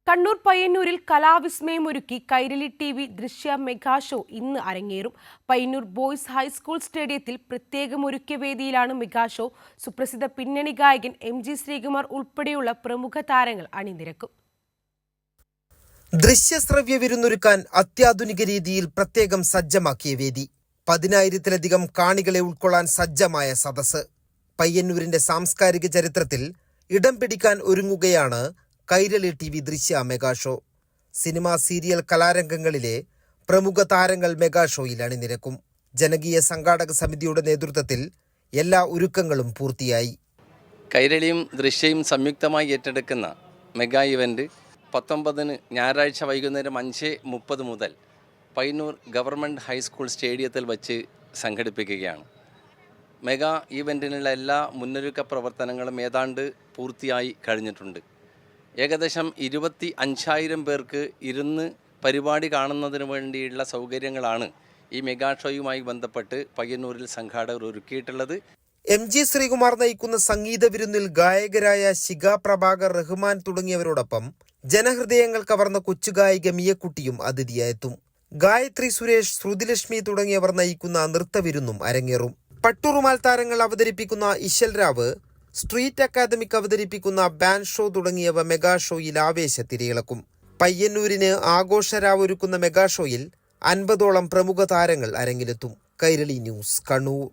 കണ്ണൂർ പയ്യന്നൂരിൽ കലാവിസ്മയമൊരുക്കി കൈരളി ടി.വി. ദൃശ്യ mega show ഇന്ന് അരങ്ങേറും. പയ്യന്നൂർ ബോയ്സ് ഹൈസ്കൂൾ സ്റ്റേഡിയത്തിൽ പ്രത്യേകമൊരുക്കിയ വേദിയിലാണ് മെഗാ ഷോ. സുപ്രസിദ്ധ പിന്നണി ഗായകൻ എം.ജി. ശ്രീകുമാർ ഉൾപ്പെടെയുള്ള പ്രമുഖ താരങ്ങൾ അണിനിരക്കും. ദൃശ്യശ്രവ്യ വിരുന്നൊരുക്കാൻ അത്യാധുനിക രീതിയിൽ പ്രത്യേകം സജ്ജമാക്കിയ വേദി, 10,000-ലധികം കാണികളെ ഉൾക്കൊള്ളാൻ സജ്ജമായ സദസ്സ്. പയ്യന്നൂരിന്റെ സാംസ്കാരിക ചരിത്രത്തിൽ ഇടം പിടിക്കാൻ ഒരുങ്ങുകയാണ് കൈരളി ടി.വി. ദൃശ്യ മെഗാ ഷോ. സിനിമ, സീരിയൽ, കലാരംഗങ്ങളിലെ പ്രമുഖ താരങ്ങൾ മെഗാ ഷോയിൽ അണിനിരക്കും. ജനകീയ സംഘാടക സമിതിയുടെ നേതൃത്വത്തിൽ എല്ലാ ഒരുക്കങ്ങളും പൂർത്തിയായി. കൈരളിയും ദൃശ്യയും സംയുക്തമായി ഏറ്റെടുക്കുന്ന മെഗാ ഇവൻ്റ് 19 ഞായറാഴ്ച വൈകുന്നേരം 5:30 മുതൽ പയ്യന്നൂർ ഗവൺമെൻറ് ഹൈസ്കൂൾ സ്റ്റേഡിയത്തിൽ വച്ച് സംഘടിപ്പിക്കുകയാണ്. മെഗാ ഈവൻറ്റിനുള്ള എല്ലാ മുന്നൊരുക്ക പ്രവർത്തനങ്ങളും ഏതാണ്ട് പൂർത്തിയായി കഴിഞ്ഞിട്ടുണ്ട്. ഏകദേശം 25,000 പേർക്ക് ഇരുന്ന് പരിപാടി കാണുന്നതിന് വേണ്ടിയുള്ള സൗകര്യങ്ങളാണ് ഈ മെഗാ ഷോയുമായി ബന്ധപ്പെട്ട് പയ്യന്നൂരിൽ സംഘാടകർ ഒരുക്കിയിട്ടുള്ളത്. എം.ജി. ശ്രീകുമാർ നയിക്കുന്ന സംഗീത വിരുന്നിൽ ഗായകരായ ശിഖ പ്രഭാകർ, റഹ്മാൻ തുടങ്ങിയവരോടൊപ്പം ജനഹൃദയങ്ങൾ കവർന്ന കൊച്ചുഗായിക മിയക്കുട്ടിയും അതിഥിയായെത്തും. ഗായത്രി സുരേഷ്, ശ്രുതിലക്ഷ്മി തുടങ്ങിയവർ നയിക്കുന്ന നൃത്തവിരുന്നും അരങ്ങേറും. പട്ടുറുമാൽ താരങ്ങൾ അവതരിപ്പിക്കുന്ന ഇശൽ രാവ്, സ്ട്രീറ്റ് അക്കാദമിക് അവതരിപ്പിക്കുന്ന ബാൻഡ് ഷോ തുടങ്ങിയവ മെഗാ ഷോയിൽ ആവേശത്തിരയിളക്കും. പയ്യന്നൂരിന് ആഘോഷരാവൊരുക്കുന്ന മെഗാ ഷോയിൽ 50ഓളം പ്രമുഖ താരങ്ങൾ അരങ്ങിലെത്തും. കൈരളി ന്യൂസ്, കണ്ണൂർ.